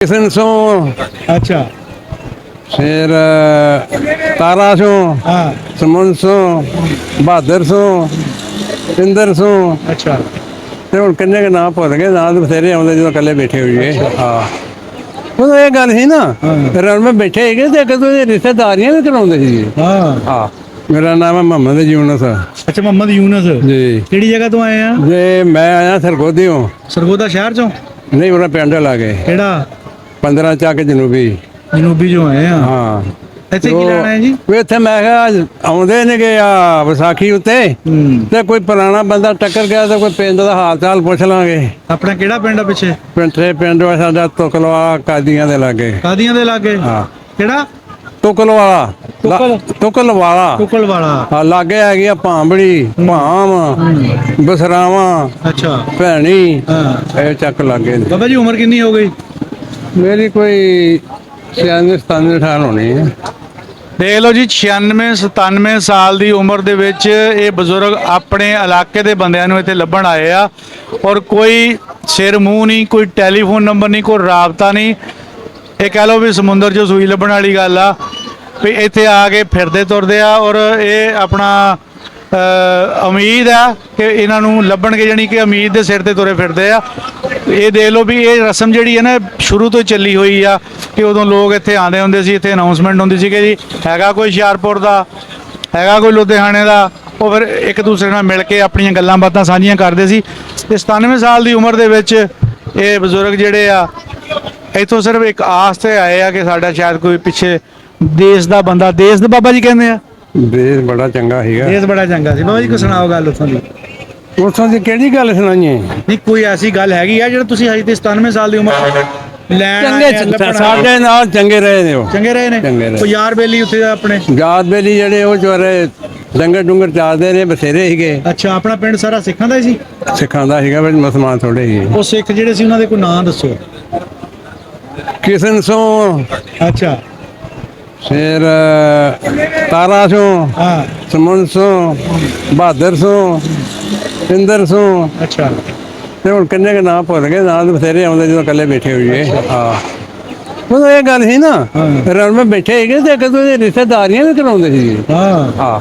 किशन सो अच्छा। फिर तारा सो हाँ। सुमन सो बहादुर सो इंदर सो अच्छा। ਤੇ ਹੁਣ ਕਿੰਨੇ ਕੁ ਨਾਂ ਭੁੱਲ ਗਏ ਨਾਂ ਤਾਂ ਬਥੇਰੇ ਆਉਂਦੇ ਜਦੋਂ ਇਕੱਲੇ ਬੈਠੇ ਹੋਈਏ ਹਾਂ ਉਹ ਇਹ ਗੱਲ ਸੀ ਨਾ ਫਿਰ ਮੈਂ ਬੈਠੇ ਹੈਗੇ ਤੇ ਇੱਕ ਦੂਜੇ ਰਿਸ਼ਤੇਦਾਰੀਆਂ ਵੀ ਕਰਾਉਂਦੇ ਸੀ हाँ। ਹਾਂ ਮੇਰਾ ਨਾਮ ਹੈ ਮੁਹੰਮਦ ਯੂਨਸ अच्छा मोहम्मद यूनस ਜੀ केड़ी जगह तो आए हैं? ਜੇ ਮੈਂ ਆਇਆ ਸਰਗੋਧੀਓਂ सरगोदा शहर चो ਨਹੀਂ ਉਹਨਾਂ ਪਿੰਡ ਲਾ ਗਏ केड़ा 15 ਚੱਕ ਜਨੂਬੀ जनूबी जो आए हैं? ਹਾਂ ਇੱਥੇ ਕੀ ਲੈਣਾ ਹੈ ਜੀ? ਉਹ ਇੱਥੇ ਮੈਂ ਕਿਹਾ ਆਉਂਦੇ ਨੇਗੇ ਆ ਵਿਸਾਖੀ ਉੱਤੇ ਤੇ ਕੋਈ ਪੁਰਾਣਾ ਬੰਦਾ ਟੱਕਰ ਗਿਆ ਤਾਂ ਕੋਈ ਪਿੰਡ ਦਾ ਹਾਲ ਚਾਲ ਪੁੱਛ ਲਾਂਗੇ ਆਪਣਾ ਕਿਹੜਾ ਪਿੰਡ ਆ ਪਿੱਛੇ? ਪਿੰਡ ਵਾ ਸਾਡਾ ਤੁਕਲਵਾ ਕਾਦੀਆਂ ਦੇ ਲਾਗੇ ਕਾਦੀਆਂ ਦੇ ਲਾਗੇ? ਹਾਂ ਕਿਹੜਾ? ਤੁਕਲਵਾਲਾ ਤੁਕਲਵਾਲਾ ਕੁਕਲ ਵਾਲਾ। ਹਾਂ ਲਾਗੇ ਹੈਗੀ ਆ ਭਾਂਬੜੀ ਭਾਮ ਬਸਰਾਵਾਂ ਅੱਛਾ। ਭੈਣੀ ਹਾਂ ਇਹ ਚੱਕ ਲਾਗੇ ਨੇ। ਬਾਬਾ ਜੀ ਉਮਰ ਕਿੰਨੀ ਹੋ ਗਈ? ਮੇਰੀ ਕੋਈ 96 97 ਸਾਲ ਹੋਣੀ ਹੈ। ਦੇਖ ਲਓ ਜੀ 96 97 ਸਾਲ ਦੀ ਉਮਰ ਦੇ ਵਿੱਚ ਇਹ ਬਜ਼ੁਰਗ ਆਪਣੇ ਇਲਾਕੇ ਦੇ ਬੰਦਿਆਂ ਨੂੰ ਇੱਥੇ ਲੱਭਣ ਆਏ ਆ ਔਰ ਕੋਈ ਸਿਰ ਮੂੰਹ ਨਹੀਂ, ਕੋਈ ਟੈਲੀਫੋਨ ਨੰਬਰ ਨਹੀਂ, ਕੋਈ ਰਾਬਤਾ ਨਹੀਂ। ਇਹ ਕਹਿ ਲਓ ਵੀ ਸਮੁੰਦਰ 'ਚੋਂ ਸੂਈ ਲੱਭਣ ਵਾਲੀ ਗੱਲ ਆ ਵੀ ਇੱਥੇ ਆ ਕੇ ਫਿਰਦੇ ਤੁਰਦੇ ਆ ਔਰ ਇਹ ਆਪਣਾ ਉਮੀਦ ਆ ਕਿ ਇਹਨਾਂ ਨੂੰ ਲੱਭਣਗੇ, ਜਾਣੀ ਕਿ ਉਮੀਦ ਦੇ ਸਿਰ ਤੇ ਤੁਰੇ ਫਿਰਦੇ ਆ। ਇਹ ਦੇਖ ਲਓ ਵੀ ਇਹ ਰਸਮ ਜਿਹੜੀ ਹੈ ਨਾ ਸ਼ੁਰੂ ਤੋਂ ਚੱਲੀ ਹੋਈ ਆ ਕਿ ਉਦੋਂ ਲੋਕ ਇੱਥੇ ਆਉਂਦੇ ਹੁੰਦੇ ਸੀ, ਇੱਥੇ ਅਨਾਉਂਸਮੈਂਟ ਹੁੰਦੀ ਸੀ ਕਿ ਜੀ ਹੈਗਾ ਕੋਈ ਹੁਸ਼ਿਆਰਪੁਰ ਦਾ, ਹੈਗਾ ਕੋਈ ਲੁਧਿਆਣੇ ਦਾ, ਉਹ ਫਿਰ ਇੱਕ ਦੂਸਰੇ ਨਾਲ ਮਿਲ ਕੇ ਆਪਣੀਆਂ ਗੱਲਾਂ ਬਾਤਾਂ ਸਾਂਝੀਆਂ ਕਰਦੇ ਸੀ। ਤੇ 97 ਸਾਲ ਦੀ ਉਮਰ ਦੇ ਵਿੱਚ ਇਹ ਬਜ਼ੁਰਗ ਜਿਹੜੇ ਆ ਇੱਥੋਂ ਸਿਰਫ ਇੱਕ ਆਸ ਤੇ ਆਏ ਆ ਕਿ ਸਾਡਾ ਸ਼ਾਇਦ ਕੋਈ ਪਿੱਛੇ ਦੇਸ਼ ਦਾ ਬੰਦਾ, ਦੇਸ਼ ਦੇ ਬਾਬਾ ਜੀ ਕਹਿੰਦੇ ਆ, ਦੇਸ਼ ਬੜਾ ਚੰਗਾ ਸੀਗਾ। ਦੇਸ਼ ਬੜਾ ਚੰਗਾ ਸੀ। ਬਾਬਾ ਜੀ ਕੋ ਸੁਣਾਓ ਗੱਲ ਉੱਥੋਂ ਦੀ। ਉੱਥੋਂ ਦੀ ਕਿਹੜੀ ਗੱਲ ਸੁਣਾਈਏ? ਨਹੀਂ ਕੋਈ ਐਸੀ ਗੱਲ ਹੈਗੀ ਆ ਜਿਹੜਾ ਤੁਸੀਂ ਹਜੇ ਤੇ 97 ਸਾਲ ਦੀ ਉਮਰ ਲੈਣ ਆਏ ਆ, ਲੱਭਣ ਆਏ ਆ? ਸਾਡੇ ਨਾਲ ਚੰਗੇ ਰਹੇ ਨੇ ਉਹ, ਚੰਗੇ ਰਹੇ ਨੇ। ਚੰਗੇ ਰਹੇ। ਕੋਈ ਯਾਰ ਬੇਲੀ ਉੱਥੇ ਆਪਣੇ? ਯਾਦ ਬੇਲੀ ਜਿਹੜੇ ਉਹ ਚੋਰੇ ਲੰਗਰ ਡੁੰਗਰ ਚਾਲਦੇ ਨੇ ਬਥੇਰੇ ਸੀਗੇ। ਅੱਛਾ। ਆਪਣਾ ਪਿੰਡ ਸਾਰਾ ਸਿੱਖਾਂ ਦਾ ਹੀ ਸੀ? ਸਿਖਾਉਂਦਾ ਸੀਗਾ ਪਰ ਮੁਸਲਮਾਨ ਥੋੜੇ ਸੀਗੇ। ਉਹ ਸਿੱਖ ਜਿਹੜੇ ਸੀ ਉਹਨਾਂ ਦੇ ਕੋਈ ਨਾਂ ਦੱਸੋ। ਕਿਸ਼ਨ ਸੋ ਅੱਛਾ। ਫਿਰ ਤਾਰਾ ਸੋ ਹਾਂ। ਸੁਮਨ ਸੋ ਬਹਾਦਰ ਸੋ ਇੰਦਰ ਸੋ ਅੱਛਾ। ਤੇ ਹੁਣ ਕਿੰਨੇ ਕੁ ਨਾਂ ਭੁੱਲ ਗਏ ਨਾਂ ਤਾਂ ਬਥੇਰੇ ਆਉਂਦੇ ਜਦੋਂ ਇਕੱਲੇ ਬੈਠੇ ਹੋਈਏ ਹਾਂ ਉਹ ਇਹ ਗੱਲ ਸੀ ਨਾ ਫਿਰ ਮੈਂ ਬੈਠੇ ਹੈਗੇ ਤੇ ਇੱਕ ਦੂਜੇ ਰਿਸ਼ਤੇਦਾਰੀਆਂ ਵੀ ਕਰਾਉਂਦੇ ਸੀ ਹਾਂ। ਹਾਂ